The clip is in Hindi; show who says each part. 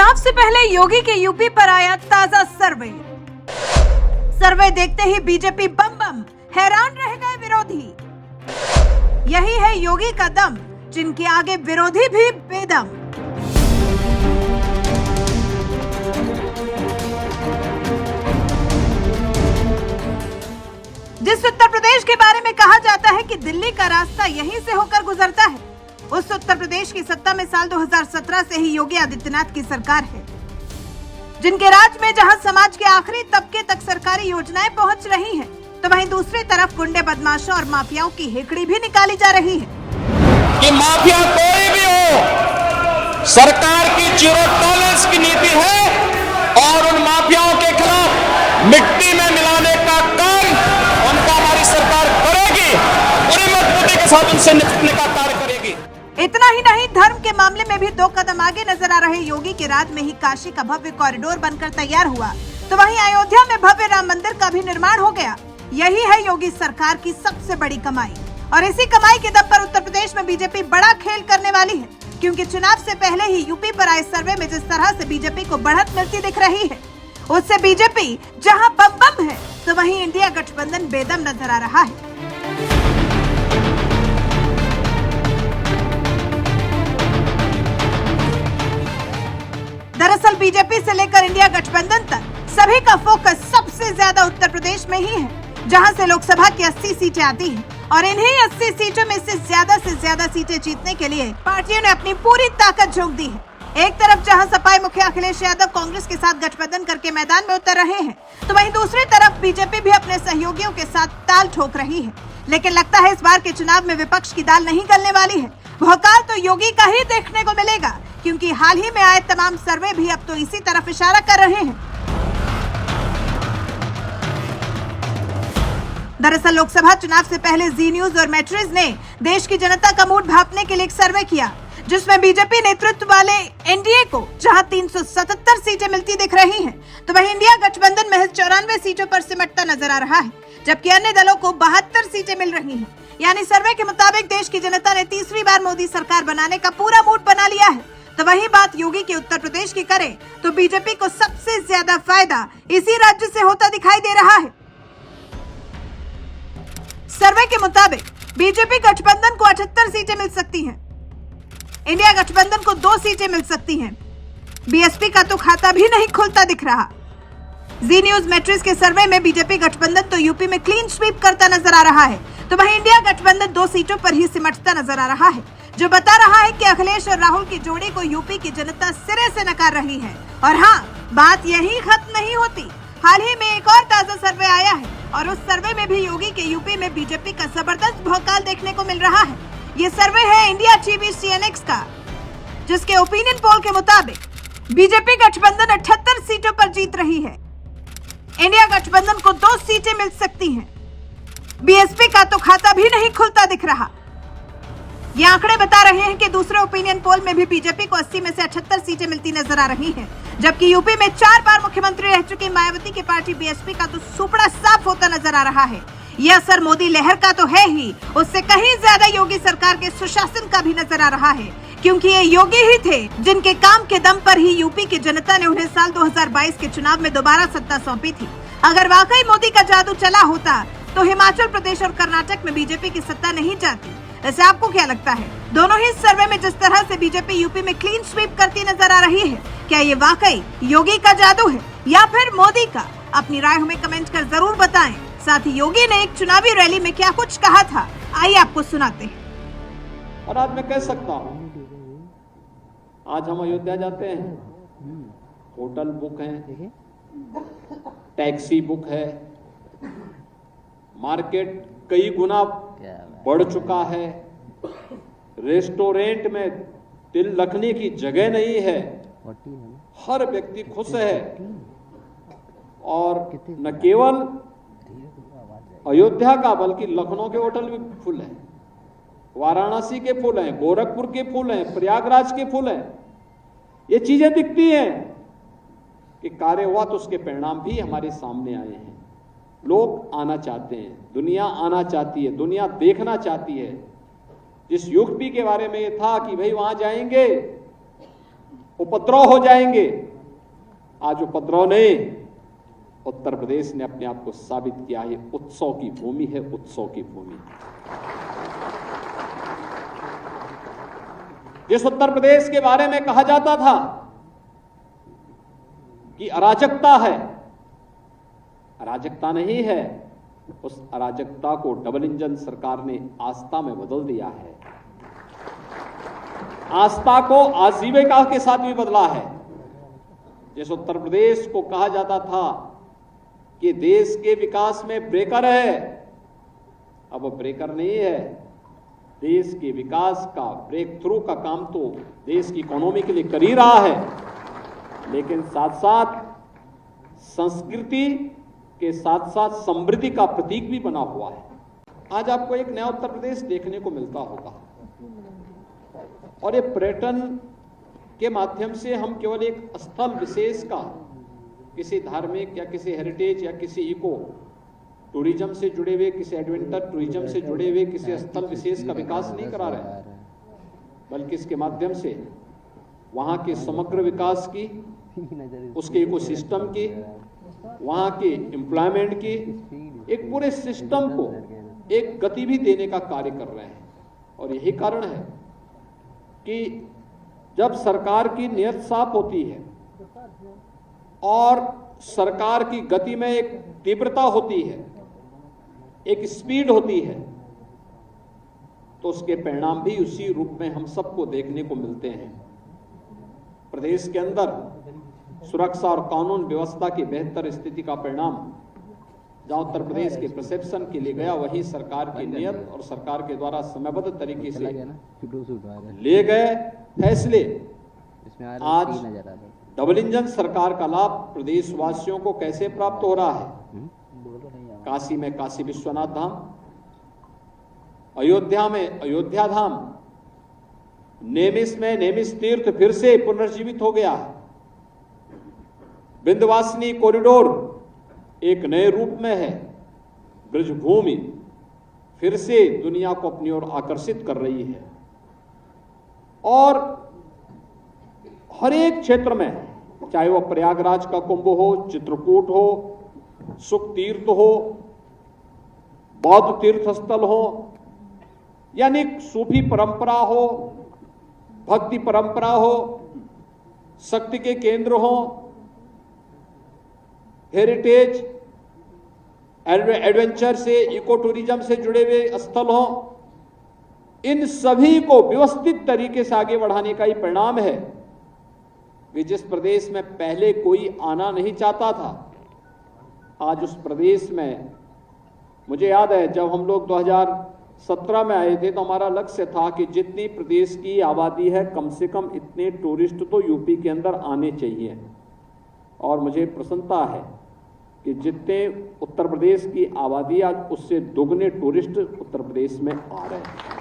Speaker 1: चुनाव से पहले योगी के यूपी पर आया ताजा सर्वे देखते ही बीजेपी बम बम, हैरान रह गए विरोधी। यही है योगी का दम, जिनके आगे विरोधी भी बेदम। जिस उत्तर प्रदेश के बारे में कहा जाता है कि दिल्ली का रास्ता यहीं से होकर गुजरता है, उस उत्तर प्रदेश की सत्ता में साल 2017 से ही योगी आदित्यनाथ की सरकार है, जिनके राज में जहां समाज के आखिरी तबके तक सरकारी योजनाएं पहुंच रही हैं, तो वहीं दूसरी तरफ गुंडे, बदमाशों और माफियाओं की हेकड़ी भी निकाली जा रही है।
Speaker 2: कि माफिया कोई भी हो, सरकार की जीरो टॉलरेंस की नीति है और उन माफियाओं के खिलाफ मिट्टी में मिलाने का काम उनका हमारी सरकार करेगी। पूरी मजबूती के साथ उनसे निपटने का कार्य करेगी।
Speaker 1: इतना ही नहीं, धर्म के मामले में भी 2 कदम आगे नजर आ रहे योगी के राज में ही काशी का भव्य कॉरिडोर बनकर तैयार हुआ, तो वहीं अयोध्या में भव्य राम मंदिर का भी निर्माण हो गया। यही है योगी सरकार की सबसे बड़ी कमाई, और इसी कमाई के दम पर उत्तर प्रदेश में बीजेपी बड़ा खेल करने वाली है, क्योंकि चुनाव से पहले ही यूपी पर आए सर्वे में जिस तरह से बीजेपी को बढ़त मिलती दिख रही है, उससे बीजेपी जहां बम बम है, तो वहीं इंडिया गठबंधन बेदम नजर आ रहा है। दरअसल बीजेपी से लेकर इंडिया गठबंधन तक सभी का फोकस सबसे ज्यादा उत्तर प्रदेश में ही है, जहां से लोकसभा की 80 सीटें आती हैं, और इन्हीं 80 सीटों में से ज्यादा सीटें जीतने के लिए पार्टियों ने अपनी पूरी ताकत झोंक दी है। एक तरफ जहां सपाई मुखिया अखिलेश यादव कांग्रेस के साथ गठबंधन करके मैदान में उतर रहे हैं, तो वहीं दूसरी तरफ बीजेपी भी अपने सहयोगियों के साथ ताल ठोक रही है। लेकिन लगता है इस बार के चुनाव में विपक्ष की दाल नहीं गलने वाली है। भौकाल तो योगी का ही देखने को मिलेगा, क्योंकि हाल ही में आए तमाम सर्वे भी अब तो इसी तरफ इशारा कर रहे हैं। दरअसल लोकसभा चुनाव से पहले जी न्यूज और मैट्रिज ने देश की जनता का मूड भांपने के लिए एक सर्वे किया, जिसमें बीजेपी नेतृत्व वाले एनडीए को जहां 377 सीटें मिलती दिख रही हैं, तो वहीं इंडिया गठबंधन महज 94 सीटों पर सिमटता नजर आ रहा है, जबकि अन्य दलों को 72 सीटें मिल रही हैं। यानी सर्वे के मुताबिक देश की जनता ने तीसरी बार मोदी सरकार बनाने का पूरा मूड बना लिया है। तो वही बात योगी के उत्तर प्रदेश की करें तो बीजेपी को सबसे ज्यादा फायदा इसी राज्य से होता दिखाई दे रहा है। सर्वे के मुताबिक बीजेपी गठबंधन को 78 सीटें मिल सकती हैं, इंडिया गठबंधन को 2 सीटें मिल सकती हैं। बीएसपी का तो खाता भी नहीं खुलता दिख रहा। जी न्यूज मैट्रिक्स के सर्वे में बीजेपी गठबंधन तो यूपी में क्लीन स्वीप करता नजर आ रहा है, तो वहीं इंडिया गठबंधन 2 सीटों पर ही सिमटता नजर आ रहा है, जो बता रहा है कि अखिलेश और राहुल की जोड़ी को यूपी की जनता सिरे से नकार रही है। और हाँ, बात यही खत्म नहीं होती। हाल ही में एक और ताजा सर्वे आया है, और उस सर्वे में भी योगी के यूपी में बीजेपी का जबरदस्त भौकाल देखने को मिल रहा है। ये सर्वे है इंडिया टीवी सीएनएक्स का, जिसके ओपिनियन पोल के मुताबिक बीजेपी गठबंधन 78 सीटों पर जीत रही है, इंडिया गठबंधन को 2 सीटें मिल सकती हैं, बीएसपी का तो खाता भी नहीं खुलता दिख रहा। ये आंकड़े बता रहे हैं कि दूसरे ओपिनियन पोल में भी बीजेपी को 80 में से 78 सीटें मिलती नजर आ रही हैं, जबकि यूपी में 4 बार मुख्यमंत्री रह चुकी मायावती की पार्टी बीएसपी का तो सुपड़ा साफ होता नजर आ रहा है। यह असर मोदी लहर का तो है ही, उससे कहीं ज्यादा योगी सरकार के सुशासन का भी नजर आ रहा है, क्योंकि ये योगी ही थे जिनके काम के दम पर ही यूपी की जनता ने उन्हें साल 2022 के चुनाव में दोबारा सत्ता सौंपी थी। अगर वाकई मोदी का जादू चला होता तो हिमाचल प्रदेश और कर्नाटक में बीजेपी की सत्ता नहीं जाती। वैसे आपको क्या लगता है, दोनों ही सर्वे में जिस तरह से बीजेपी यूपी में क्लीन स्वीप करती नजर आ रही है, क्या ये वाकई योगी का जादू है या फिर मोदी का? अपनी राय हमें कमेंट कर जरूर बताएं। साथ ही योगी ने एक चुनावी रैली में क्या कुछ कहा था, आइए आपको सुनाते हैं।
Speaker 2: और आज मैं कह सकता हूँ, आज हम अयोध्या जाते हैं, होटल बुक है, टैक्सी बुक है, मार्केट कई गुना बढ़ चुका है, रेस्टोरेंट में तिल रखने की जगह नहीं है, हर व्यक्ति खुश है। और न केवल अयोध्या का बल्कि लखनऊ के होटल भी फुल है, वाराणसी के फुल हैं, गोरखपुर के फुल हैं, प्रयागराज के फुल हैं। ये चीजें दिखती हैं कि कार्य हुआ तो उसके परिणाम भी हमारे सामने आए हैं। लोग आना चाहते हैं, दुनिया आना चाहती है, दुनिया देखना चाहती है। जिस यूपी के बारे में ये था कि भाई वहां जाएंगे उपद्रव हो जाएंगे। आज उपद्रव नहीं, उत्तर प्रदेश ने अपने आप को साबित किया है, उत्सव की भूमि है, उत्सव की भूमि। जिस उत्तर प्रदेश के बारे में कहा जाता था कि अराजकता है, अराजकता नहीं है, उस अराजकता को डबल इंजन सरकार ने आस्था में बदल दिया है। आस्था को आजीविका के साथ भी बदला है। जिस उत्तर प्रदेश को कहा जाता था कि देश के विकास में ब्रेकर है, अब वो ब्रेकर नहीं है। देश के विकास का ब्रेक थ्रू का काम तो देश की इकोनॉमी के लिए कर ही रहा है, लेकिन साथ साथ संस्कृति के साथ साथ समृद्धि का प्रतीक भी बना हुआ है। आज आपको एक नया उत्तर प्रदेश देखने को मिलता होगा, और ये पर्यटन के माध्यम से हम केवल एक स्थल विशेष का, किसी धार्मिक या किसी हेरिटेज या किसी इको टूरिज्म से जुड़े हुए, किसी एडवेंचर टूरिज्म से जुड़े हुए किसी स्थल विशेष का विकास नहीं करा रहे, बल्कि इसके माध्यम से वहाँ के समग्र विकास की, उसके इकोसिस्टम की, वहाँ के एम्प्लॉयमेंट की, एक पूरे सिस्टम को एक गति भी देने का कार्य कर रहे हैं। और यही कारण है कि जब सरकार की नीयत साफ होती है और सरकार की गति में एक तीव्रता होती है, एक स्पीड होती है, तो उसके परिणाम भी उसी रूप में हम सबको देखने को मिलते हैं। प्रदेश के अंदर सुरक्षा और कानून व्यवस्था की बेहतर स्थिति का परिणाम जहां उत्तर प्रदेश के परसेप्शन के लिए गया, वही सरकार की नियत और सरकार के द्वारा समयबद्ध तरीके से लिए गए फैसले आज डबल इंजन सरकार का लाभ प्रदेशवासियों को कैसे प्राप्त हो रहा है। काशी में काशी विश्वनाथ धाम, अयोध्या में अयोध्या धाम, नेमिस में नेमिस तीर्थ फिर से पुनर्जीवित हो गया। विंध्यवासिनी कॉरिडोर एक नए रूप में है। ब्रजभूमि फिर से दुनिया को अपनी ओर आकर्षित कर रही है, और हर एक क्षेत्र में, चाहे वह प्रयागराज का कुंभ हो, चित्रकूट हो, सुख तीर्थ हो, बौद्ध तीर्थ स्थल हो, यानी सूफी परंपरा हो, भक्ति परंपरा हो, शक्ति के केंद्र हो, हेरिटेज एडवेंचर से, इको टूरिज्म से जुड़े हुए स्थल हो, इन सभी को व्यवस्थित तरीके से आगे बढ़ाने का ही परिणाम है कि जिस प्रदेश में पहले कोई आना नहीं चाहता था, आज उस प्रदेश में, मुझे याद है जब हम लोग 2017 में आए थे तो हमारा लक्ष्य था कि जितनी प्रदेश की आबादी है, कम से कम इतने टूरिस्ट तो यूपी के अंदर आने चाहिए। और मुझे प्रसन्नता है कि जितने उत्तर प्रदेश की आबादी आज, उससे दोगुने टूरिस्ट उत्तर प्रदेश में आ रहे हैं।